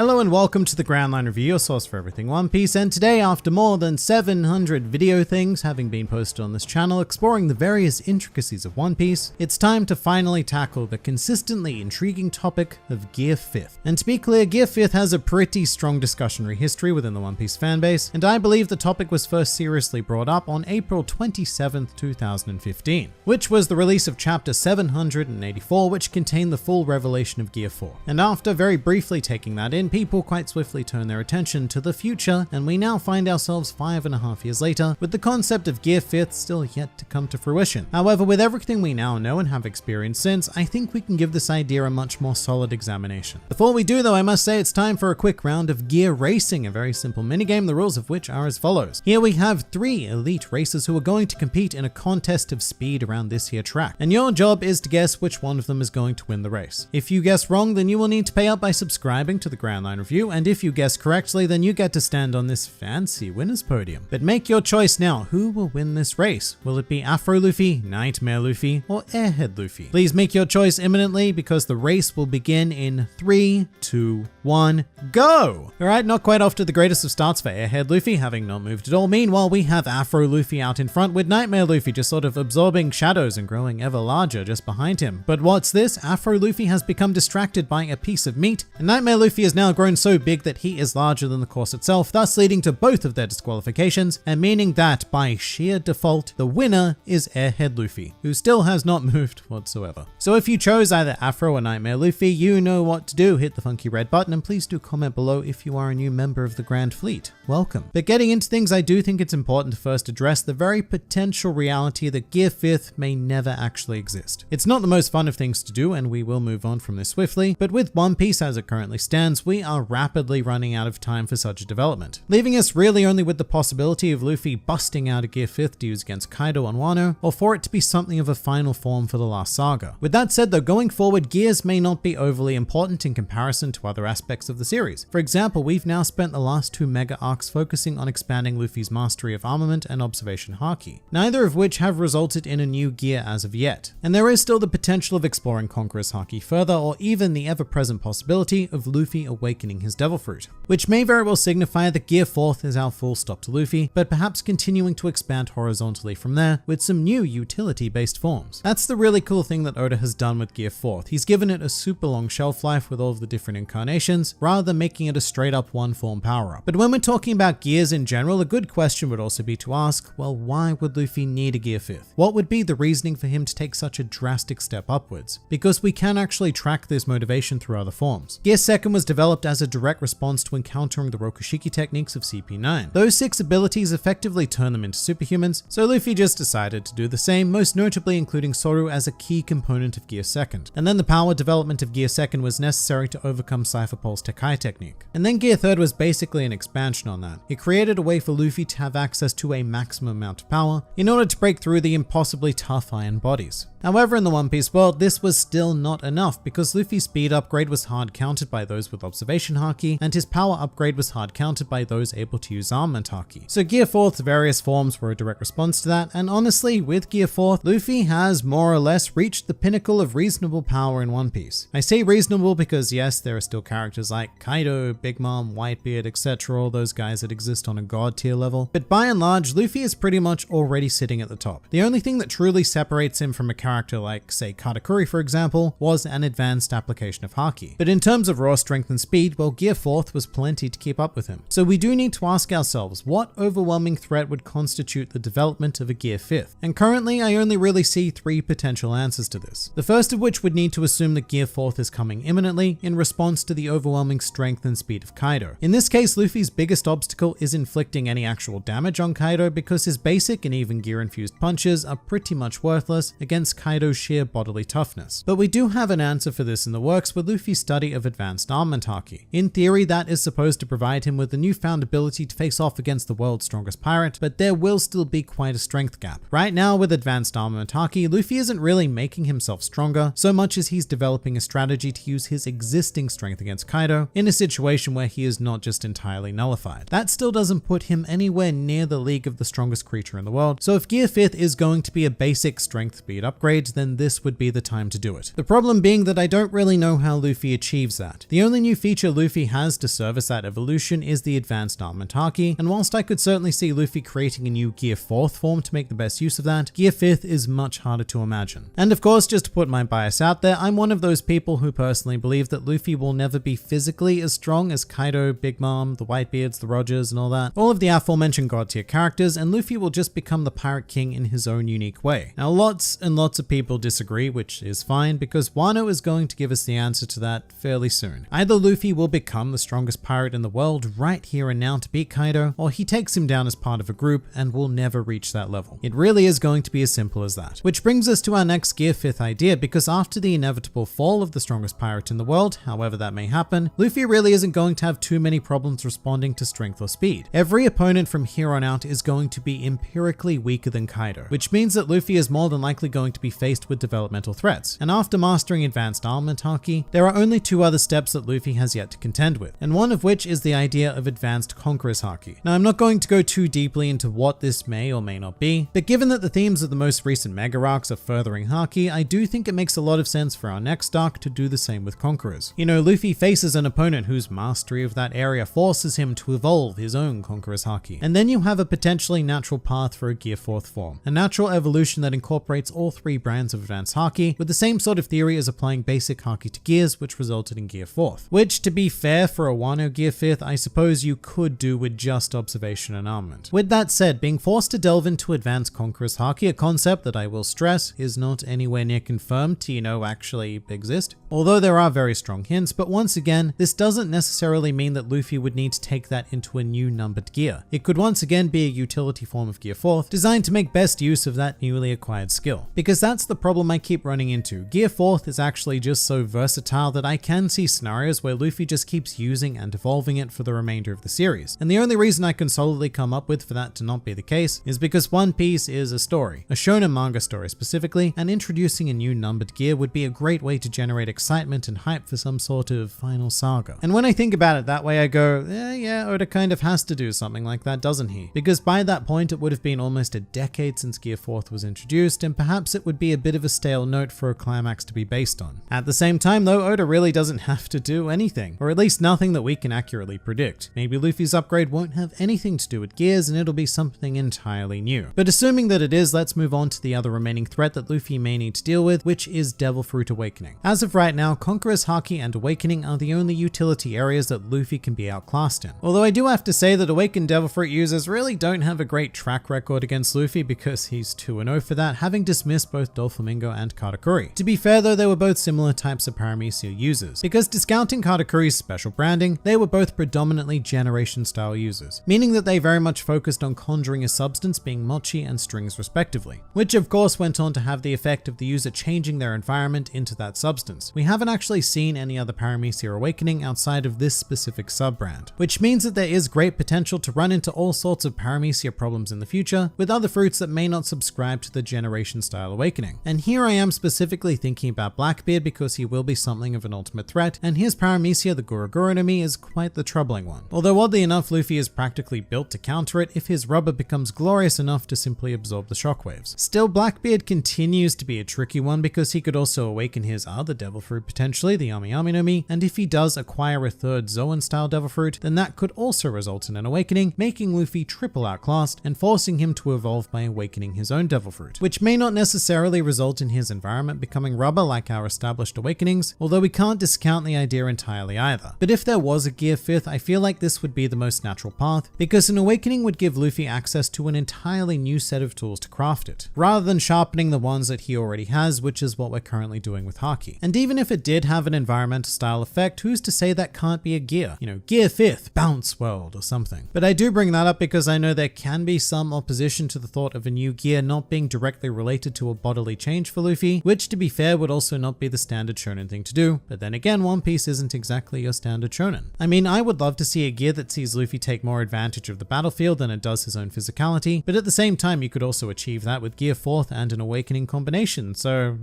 Hello and welcome to the Groundline Review, your source for everything One Piece, and today, after more than 700 video things having been posted on this channel exploring the various intricacies of One Piece, it's time to finally tackle the consistently intriguing topic of Gear 5th. And to be clear, Gear 5th has a pretty strong discussionary history within the One Piece fanbase, and I believe the topic was first seriously brought up on April 27th, 2015, which was the release of chapter 784, which contained the full revelation of Gear 4. And after very briefly taking that in, people quite swiftly turn their attention to the future, and we now find ourselves 5.5 years later with the concept of Gear 5th still yet to come to fruition. However, with everything we now know and have experienced since, I think we can give this idea a much more solid examination. Before we do though, I must say it's time for a quick round of Gear Racing, a very simple minigame, the rules of which are as follows. Here we have 3 elite racers who are going to compete in a contest of speed around this here track, and your job is to guess which one of them is going to win the race. If you guess wrong, then you will need to pay up by subscribing to the Groundline Review, and if you guess correctly, then you get to stand on this fancy winner's podium. But make your choice now. Who will win this race? Will it be Afro Luffy, Nightmare Luffy, or Airhead Luffy? Please make your choice imminently because the race will begin in 3, 2, 1, go! Alright, not quite off to the greatest of starts for Airhead Luffy, having not moved at all. Meanwhile, we have Afro Luffy out in front with Nightmare Luffy just sort of absorbing shadows and growing ever larger just behind him. But what's this? Afro Luffy has become distracted by a piece of meat, and Nightmare Luffy has now grown so big that he is larger than the course itself, thus leading to both of their disqualifications, and meaning that by sheer default, the winner is Airhead Luffy, who still has not moved whatsoever. So if you chose either Afro or Nightmare Luffy, you know what to do. Hit the funky red button, and please do comment below if you are a new member of the Grand Fleet. Welcome. But getting into things, I do think it's important to first address the very potential reality that Gear 5th may never actually exist. It's not the most fun of things to do, and we will move on from this swiftly, but with One Piece as it currently stands, we are rapidly running out of time for such a development, leaving us really only with the possibility of Luffy busting out a Gear 5th to use against Kaido on Wano, or for it to be something of a final form for the last saga. With that said though, going forward, gears may not be overly important in comparison to other aspects of the series. For example, we've now spent the last 2 mega arcs focusing on expanding Luffy's mastery of armament and observation haki, neither of which have resulted in a new gear as of yet. And there is still the potential of exploring Conqueror's haki further, or even the ever-present possibility of Luffy awakening his devil fruit, which may very well signify that Gear 4th is our full stop to Luffy, but perhaps continuing to expand horizontally from there with some new utility-based forms. That's the really cool thing that Oda has done with Gear 4th. He's given it a super long shelf life with all of the different incarnations, rather than making it a straight up one form power-up. But when we're talking about gears in general, a good question would also be to ask, well, why would Luffy need a Gear 5th? What would be the reasoning for him to take such a drastic step upwards? Because we can actually track this motivation through other forms. Gear 2nd was developed as a direct response to encountering the Rokushiki techniques of CP9. Those 6 abilities effectively turn them into superhumans, so Luffy just decided to do the same, most notably including Soru as a key component of Gear 2nd. And then the power development of Gear 2nd was necessary to overcome Cypher Pole's Tekai technique. And then Gear 3rd was basically an expansion on that. It created a way for Luffy to have access to a maximum amount of power in order to break through the impossibly tough iron bodies. However, in the One Piece world, this was still not enough because Luffy's speed upgrade was hard countered by those with observation haki, and his power upgrade was hard countered by those able to use armament haki. So Gear 4th's various forms were a direct response to that, and honestly, with Gear 4th, Luffy has more or less reached the pinnacle of reasonable power in One Piece. I say reasonable because yes, there are still characters like Kaido, Big Mom, Whitebeard, etc., all those guys that exist on a god tier level, but by and large, Luffy is pretty much already sitting at the top. The only thing that truly separates him from a character like, say, Katakuri for example, was an advanced application of haki. But in terms of raw strength and speed, well, Gear 4th was plenty to keep up with him. So we do need to ask ourselves, what overwhelming threat would constitute the development of a Gear 5th? And currently, I only really see 3 potential answers to this. The first of which would need to assume that Gear 4th is coming imminently in response to the overwhelming strength and speed of Kaido. In this case, Luffy's biggest obstacle is inflicting any actual damage on Kaido because his basic and even gear-infused punches are pretty much worthless against Kaido's sheer bodily toughness. But we do have an answer for this in the works with Luffy's study of advanced armament haki. In theory, that is supposed to provide him with the newfound ability to face off against the world's strongest pirate, but there will still be quite a strength gap. Right now, with advanced armament haki, Luffy isn't really making himself stronger so much as he's developing a strategy to use his existing strength against Kaido in a situation where he is not just entirely nullified. That still doesn't put him anywhere near the league of the strongest creature in the world, so if Gear 5th is going to be a basic strength speed upgrade, then this would be the time to do it. The problem being that I don't really know how Luffy achieves that. The only new feature feature Luffy has to service that evolution is the Advanced Armament Haki, and whilst I could certainly see Luffy creating a new Gear 4th form to make the best use of that, Gear 5th is much harder to imagine. And of course, just to put my bias out there, I'm one of those people who personally believe that Luffy will never be physically as strong as Kaido, Big Mom, the Whitebeards, the Rogers, and all that. All of the aforementioned god tier characters, and Luffy will just become the Pirate King in his own unique way. Now, lots and lots of people disagree, which is fine, because Wano is going to give us the answer to that fairly soon. Either Luffy will become the strongest pirate in the world right here and now to beat Kaido, or he takes him down as part of a group and will never reach that level. It really is going to be as simple as that. Which brings us to our next Gear 5th idea, because after the inevitable fall of the strongest pirate in the world, however that may happen, Luffy really isn't going to have too many problems responding to strength or speed. Every opponent from here on out is going to be empirically weaker than Kaido, which means that Luffy is more than likely going to be faced with developmental threats. And after mastering Advanced Armament Haki, there are only two other steps that Luffy has yet to contend with, and one of which is the idea of Advanced Conqueror's Haki. Now, I'm not going to go too deeply into what this may or may not be, but given that the themes of the most recent Mega Arcs are furthering Haki, I do think it makes a lot of sense for our next arc to do the same with Conquerors. You know, Luffy faces an opponent whose mastery of that area forces him to evolve his own Conqueror's Haki. And then you have a potentially natural path for a Gear 4th form, a natural evolution that incorporates all three brands of Advanced Haki with the same sort of theory as applying basic Haki to gears, which resulted in Gear 4th. Which, to be fair, for a Wano Gear 5th, I suppose you could do with just observation and armament. With that said, being forced to delve into Advanced Conqueror's Haki, a concept that I will stress is not anywhere near confirmed to, actually exist. Although there are very strong hints, but once again, this doesn't necessarily mean that Luffy would need to take that into a new numbered gear. It could once again be a utility form of Gear 4th, designed to make best use of that newly acquired skill. Because that's the problem I keep running into. Gear 4th is actually just so versatile that I can see scenarios where Luffy just keeps using and evolving it for the remainder of the series. And the only reason I can solidly come up with for that to not be the case is because One Piece is a story, a shonen manga story specifically, and introducing a new numbered gear would be a great way to generate excitement and hype for some sort of final saga. And when I think about it that way, I go, yeah, Oda kind of has to do something like that, doesn't he? Because by that point, it would have been almost a decade since Gear 4th was introduced, and perhaps it would be a bit of a stale note for a climax to be based on. At the same time though, Oda really doesn't have to do anything, or at least nothing that we can accurately predict. Maybe Luffy's upgrade won't have anything to do with gears and it'll be something entirely new. But assuming that it is, let's move on to the other remaining threat that Luffy may need to deal with, which is Devil Fruit Awakening. As of right now, Conqueror's Haki and Awakening are the only utility areas that Luffy can be outclassed in. Although I do have to say that Awakened Devil Fruit users really don't have a great track record against Luffy because he's 2-0 for that, having dismissed both Doflamingo and Katakuri. To be fair though, they were both similar types of Paramecia users, because discounting Katakuri's special branding, they were both predominantly generation style users, meaning that they very much focused on conjuring a substance being mochi and strings respectively, which of course went on to have the effect of the user changing their environment into that substance. We haven't actually seen any other Paramecia Awakening outside of this specific sub-brand, which means that there is great potential to run into all sorts of Paramecia problems in the future with other fruits that may not subscribe to the generation style awakening. And here I am specifically thinking about Blackbeard because he will be something of an ultimate threat, and his Paramecia, the Guruguru no Mi, is quite the troubling one. Although oddly enough, Luffy is practically built to counter it if his rubber becomes glorious enough to simply absorb the shockwaves. Still, Blackbeard continues to be a tricky one because he could also awaken his other devil fruit potentially, the Ami Ami no Mi, and if he does acquire a third Zoan style devil fruit, then that could also result in an awakening, making Luffy triple outclassed and forcing him to evolve by awakening his own devil fruit, which may not necessarily result in his environment becoming rubber like our established awakenings, although we can't discount the idea entirely either. But if there was a Gear 5th, I feel like this would be the most natural path, because an awakening would give Luffy access to an entirely new set of tools to craft it, rather than sharpening the ones that he already has, which is what we're currently doing with Haki. And even if it did have an environmental style effect, who's to say that can't be a gear? Gear 5th, Bounce World or something. But I do bring that up because I know there can be some opposition to the thought of a new gear not being directly related to a bodily change for Luffy, which to be fair would also not be the standard shonen thing to do. But then again, One Piece isn't exactly your standard shonen. I mean, I would love to see a gear that sees Luffy take more advantage of the battlefield than it does his own physicality, but at the same time you could also achieve that with Gear 4th and an awakening combination, so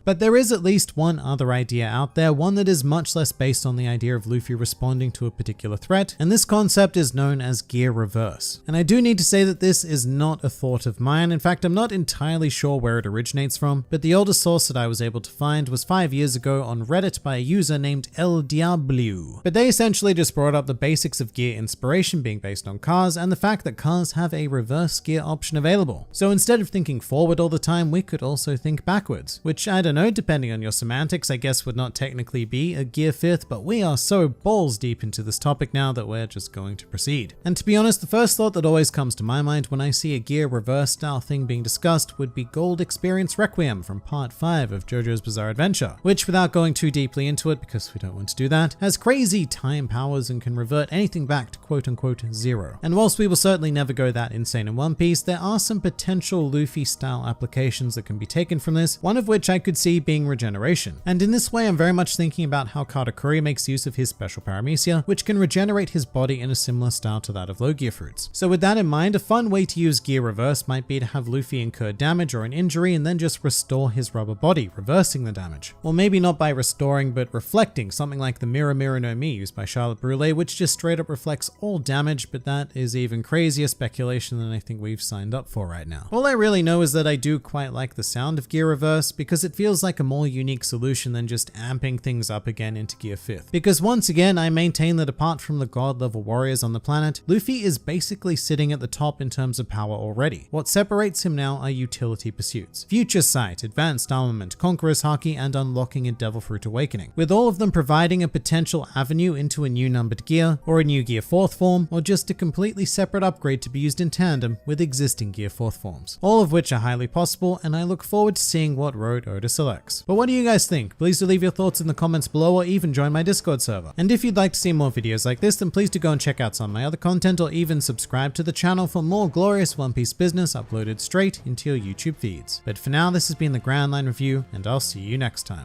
But there is at least one other idea out there, one that is much less based on the idea of Luffy responding to a particular threat, and this concept is known as Gear Reverse. And I do need to say that this is not a thought of mine. In fact, I'm not entirely sure where it originates from, but the oldest source that I was able to find was 5 years ago on Reddit by a user named El Diablo. But they essentially just brought up the basics of gear inspiration being based on cars and the fact that cars have a reverse gear option available. So instead of thinking forward all the time, we could also think backwards, which I don't know, depending on your semantics, I guess would not technically be a gear fifth, but we are so balls deep into this topic now that we're just going to proceed. And to be honest, the first thought that always comes to my mind when I see a gear reverse style thing being discussed would be Gold Experience Requiem from part 5 of JoJo's Bizarre Adventure, which, without going too deeply into it because we don't want to do that, has crazy time powers and can revert anything back to quote-unquote zero. And whilst we will certainly never go that insane in One Piece, there are some potential Luffy style applications that can be taken from this, one of which I could see being regeneration. And in this way, I'm very much thinking about how Katakuri makes use of his special paramecia, which can regenerate his body in a similar style to that of Logia fruits. So with that in mind, a fun way to use gear reverse might be to have Luffy incur damage or an injury and then just restore his rubber body, reversing the damage. Or maybe not by restoring, but reflecting, something like the Mirror Mirror no Mi used by Charlotte Brûlé, which just straight up reflects all damage, but that is even crazier speculation than I think we've signed up for right now. All I really know is that I do quite like the sound of gear reverse because it feels like a more unique solution than just amping things up again into gear fifth. Because once again, I maintain that apart from the god level warriors on the planet, Luffy is basically sitting at the top in terms of power already. What separates him now are utility pursuits: Future Sight, Advanced Armament, Conqueror's Haki, and unlocking a Devil Fruit Awakening, with all of them providing a potential avenue into a new numbered gear, or a new gear fourth form, or just a completely separate upgrade to be used in tandem with existing gear fourth forms. All of which are highly possible, and I look forward to seeing what road Oda selects. But what do you guys think? Please do leave your thoughts in the comments below, or even join my Discord server. And if you'd like to see more videos like this, then please do go and check out some of my other content, or even subscribe to the channel for more glorious One Piece business uploaded straight into your YouTube feeds. But for now, this has been the Grand Line Review, and I'll see you next time.